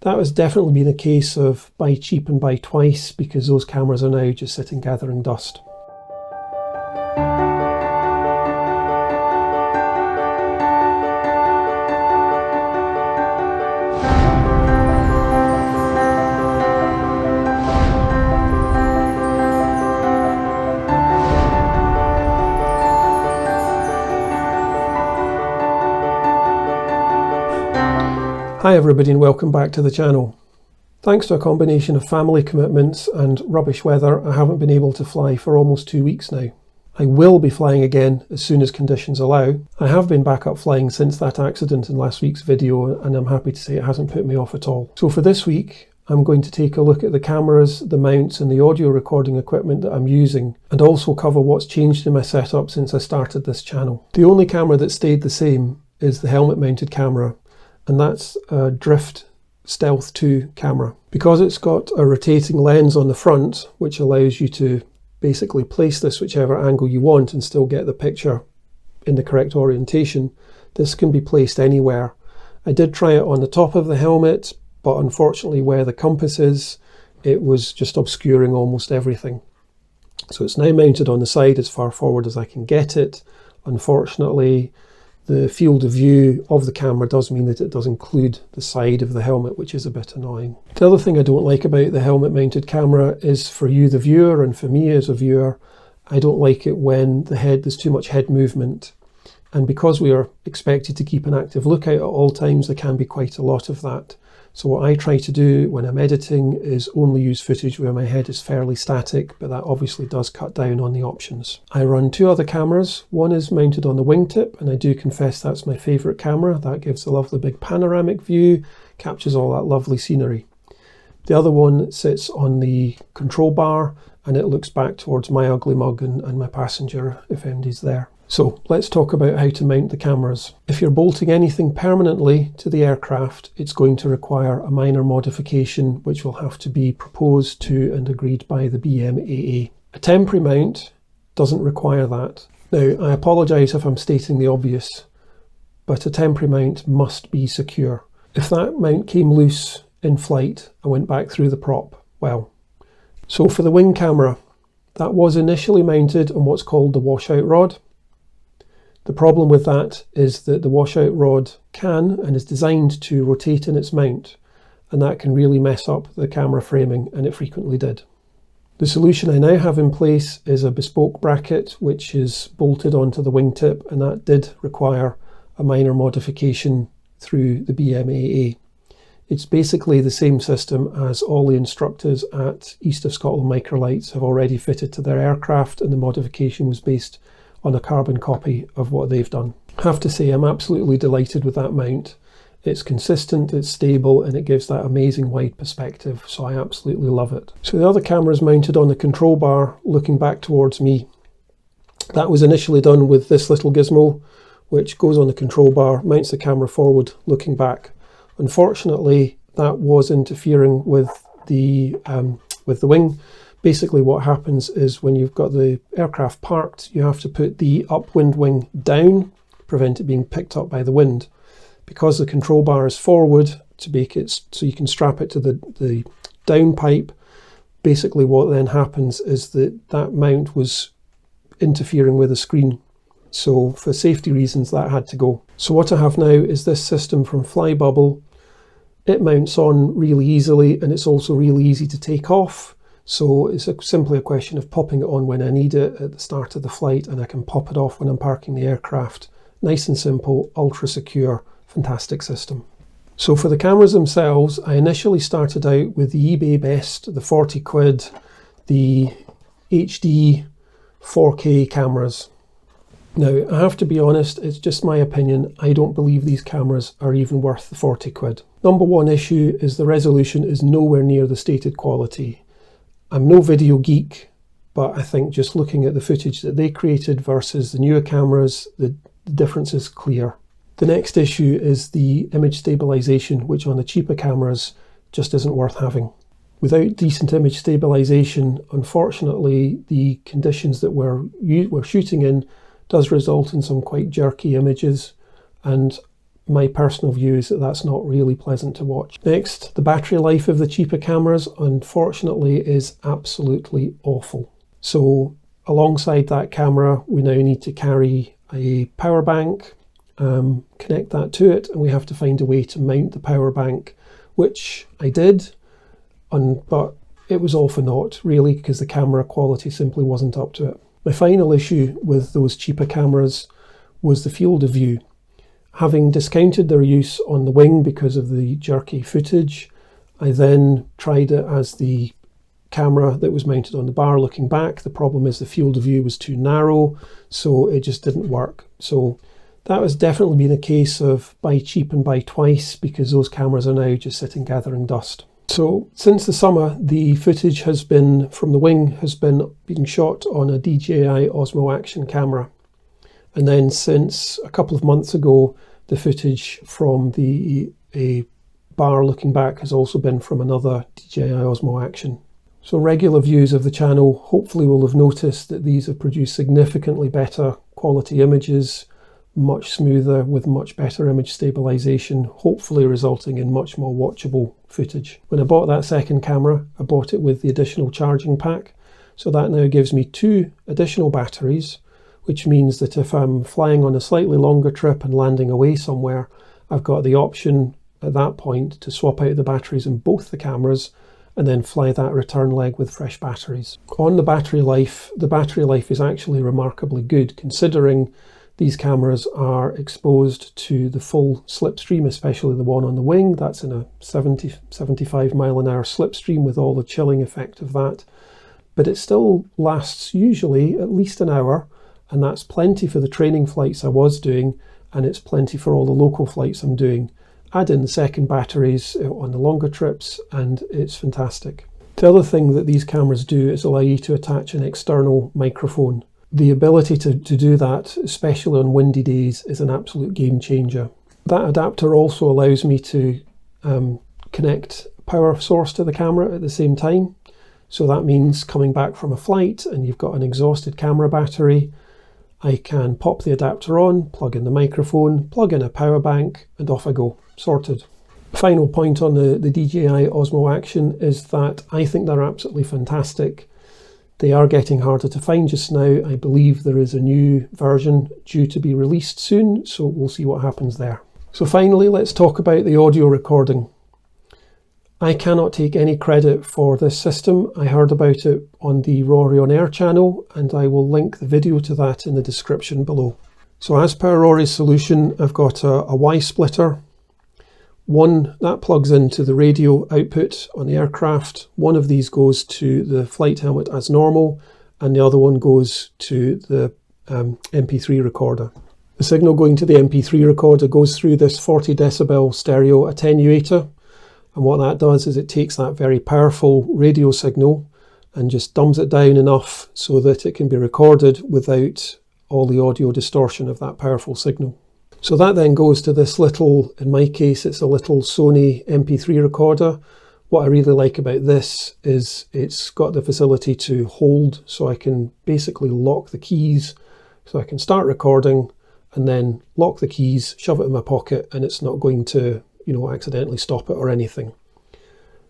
That has definitely been a case of buy cheap and buy twice, because those cameras are now just sitting gathering dust. Hi everybody and welcome back to the channel. Thanks to a combination of family commitments and rubbish weather, I haven't been able to fly for almost 2 weeks now. I will be flying again as soon as conditions allow. I have been back up flying since that accident in last week's video, and I'm happy to say it hasn't put me off at all. So for this week, I'm going to take a look at the cameras, the mounts and the audio recording equipment that I'm using, and also cover what's changed in my setup since I started this channel. The only camera that stayed the same is the helmet mounted camera, and that's a Drift Stealth 2 camera. Because it's got a rotating lens on the front, which allows you to basically place this whichever angle you want and still get the picture in the correct orientation, this can be placed anywhere. I did try it on the top of the helmet, but unfortunately where the compass is, it was just obscuring almost everything. So it's now mounted on the side as far forward as I can get it. Unfortunately, the field of view of the camera does mean that it does include the side of the helmet, which is a bit annoying. The other thing I don't like about the helmet mounted camera is for you, the viewer, and for me as a viewer, I don't like it when there's too much head movement. And because we are expected to keep an active lookout at all times, there can be quite a lot of that. So what I try to do when I'm editing is only use footage where my head is fairly static, but that obviously does cut down on the options. I run two other cameras. One is mounted on the wingtip, and I do confess that's my favourite camera. That gives a lovely big panoramic view, captures all that lovely scenery. The other one sits on the control bar, and it looks back towards my ugly mug and my passenger if anybody's there. So let's talk about how to mount the cameras. If you're bolting anything permanently to the aircraft, it's going to require a minor modification which will have to be proposed to and agreed by the BMAA. A temporary mount doesn't require that. Now, I apologise if I'm stating the obvious, but a temporary mount must be secure. If that mount came loose in flight and went back through the prop, well. So for the wing camera, that was initially mounted on what's called the washout rod. The problem with that is that the washout rod can and is designed to rotate in its mount, and that can really mess up the camera framing, and it frequently did. The solution I now have in place is a bespoke bracket which is bolted onto the wingtip, and that did require a minor modification through the BMAA. It's basically the same system as all the instructors at East of Scotland Microlights have already fitted to their aircraft, and the modification was based on a carbon copy of what they've done. I have to say I'm absolutely delighted with that mount. It's consistent, it's stable, and it gives that amazing wide perspective, so I absolutely love it. So the other camera is mounted on the control bar looking back towards me. That was initially done with this little gizmo which goes on the control bar, mounts the camera forward looking back. Unfortunately, that was interfering with the wing. Basically what happens is when you've got the aircraft parked, you have to put the upwind wing down, prevent it being picked up by the wind. Because the control bar is forward to make it so you can strap it to the down pipe, basically what then happens is that mount was interfering with the screen. So for safety reasons that had to go. So what I have now is this system from FlyBubble. It mounts on really easily, and it's also really easy to take off. So it's simply a question of popping it on when I need it at the start of the flight, and I can pop it off when I'm parking the aircraft. Nice and simple, ultra secure, fantastic system. So for the cameras themselves, I initially started out with the eBay Best, the 40 quid, the HD 4K cameras. Now, I have to be honest, it's just my opinion, I don't believe these cameras are even worth the 40 quid. Number one issue is the resolution is nowhere near the stated quality. I'm no video geek, but I think just looking at the footage that they created versus the newer cameras, the difference is clear. The next issue is the image stabilization, which on the cheaper cameras just isn't worth having. Without decent image stabilization, unfortunately, the conditions that we're shooting in does result in some quite jerky images, and my personal view is that that's not really pleasant to watch. Next, the battery life of the cheaper cameras, unfortunately, is absolutely awful. So alongside that camera, we now need to carry a power bank, connect that to it, and we have to find a way to mount the power bank, which I did, but it was all for naught, really, because the camera quality simply wasn't up to it. My final issue with those cheaper cameras was the field of view. Having discounted their use on the wing because of the jerky footage, I then tried it as the camera that was mounted on the bar looking back. The problem is the field of view was too narrow, so it just didn't work. So that has definitely been a case of buy cheap and buy twice, because those cameras are now just sitting gathering dust. So since the summer, the footage from the wing has been being shot on a DJI Osmo Action camera. And then since a couple of months ago, the footage from the bar looking back has also been from another DJI Osmo Action. So regular viewers of the channel hopefully will have noticed that these have produced significantly better quality images, much smoother with much better image stabilization, hopefully resulting in much more watchable footage. When I bought that second camera, I bought it with the additional charging pack. So that now gives me 2 additional batteries, which means that if I'm flying on a slightly longer trip and landing away somewhere, I've got the option at that point to swap out the batteries in both the cameras and then fly that return leg with fresh batteries. On the battery life is actually remarkably good, considering these cameras are exposed to the full slipstream, especially the one on the wing. That's in a 75 mile an hour slipstream with all the chilling effect of that. But it still lasts usually at least an hour, and that's plenty for the training flights I was doing, and it's plenty for all the local flights I'm doing. Add in the second batteries on the longer trips and it's fantastic. The other thing that these cameras do is allow you to attach an external microphone. The ability to do that, especially on windy days, is an absolute game changer. That adapter also allows me to connect a power source to the camera at the same time. So that means coming back from a flight and you've got an exhausted camera battery, I can pop the adapter on, plug in the microphone, plug in a power bank, and off I go. Sorted. Final point on the DJI Osmo Action is that I think they're absolutely fantastic. They are getting harder to find just now. I believe there is a new version due to be released soon, so we'll see what happens there. So finally, let's talk about the audio recording. I cannot take any credit for this system. I heard about it on the Rory On Air channel, and I will link the video to that in the description below. So as per Rory's solution, I've got a Y splitter. One that plugs into the radio output on the aircraft. One of these goes to the flight helmet as normal, and the other one goes to the MP3 recorder. The signal going to the MP3 recorder goes through this 40 decibel stereo attenuator. And what that does is it takes that very powerful radio signal and just dumbs it down enough so that it can be recorded without all the audio distortion of that powerful signal. So that then goes to this little, in my case, it's a little Sony Mp3 recorder. What I really like about this is it's got the facility to hold, so I can basically lock the keys. So I can start recording and then lock the keys, shove it in my pocket, and it's not going to accidentally stop it or anything.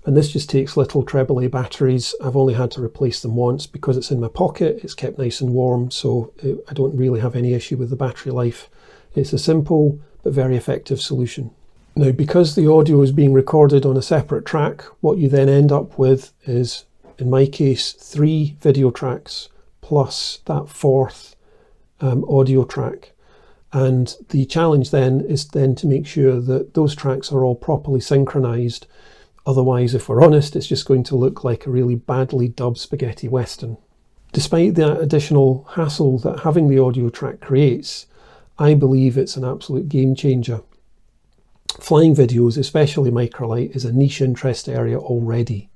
And this just takes little treble A batteries. I've only had to replace them once because it's in my pocket. It's kept nice and warm, so I don't really have any issue with the battery life. It's a simple but very effective solution. Now, because the audio is being recorded on a separate track, what you then end up with is, in my case, 3 video tracks plus that 4th audio track. And the challenge then is to make sure that those tracks are all properly synchronized. Otherwise, if we're honest, it's just going to look like a really badly dubbed spaghetti western. Despite the additional hassle that having the audio track creates, I believe it's an absolute game changer. Flying videos, especially Microlight, is a niche interest area already.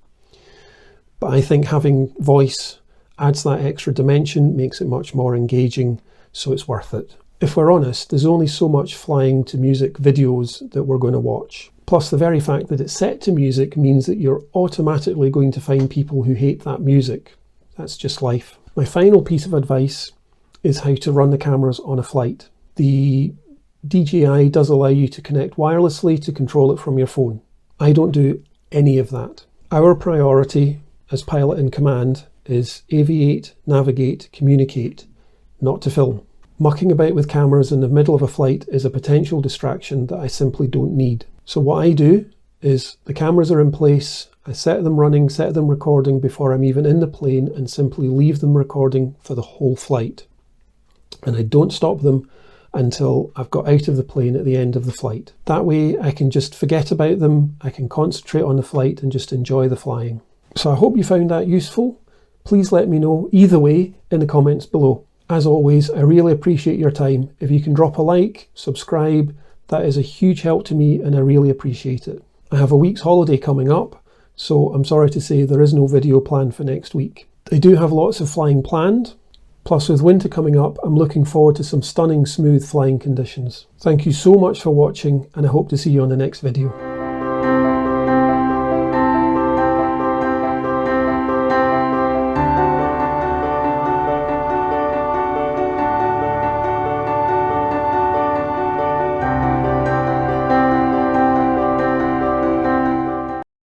But I think having voice adds that extra dimension, makes it much more engaging, so it's worth it. If we're honest, there's only so much flying to music videos that we're going to watch. Plus, the very fact that it's set to music means that you're automatically going to find people who hate that music. That's just life. My final piece of advice is how to run the cameras on a flight. The DJI does allow you to connect wirelessly to control it from your phone. I don't do any of that. Our priority as pilot in command is aviate, navigate, communicate, not to film. Mucking about with cameras in the middle of a flight is a potential distraction that I simply don't need. So what I do is the cameras are in place, I set them running, set them recording before I'm even in the plane, and simply leave them recording for the whole flight. And I don't stop them until I've got out of the plane at the end of the flight. That way I can just forget about them, I can concentrate on the flight and just enjoy the flying. So I hope you found that useful. Please let me know either way in the comments below. As always, I really appreciate your time. If you can drop a like, subscribe, that is a huge help to me and I really appreciate it. I have a week's holiday coming up, so I'm sorry to say there is no video planned for next week. I do have lots of flying planned, plus with winter coming up, I'm looking forward to some stunning smooth flying conditions. Thank you so much for watching and I hope to see you on the next video.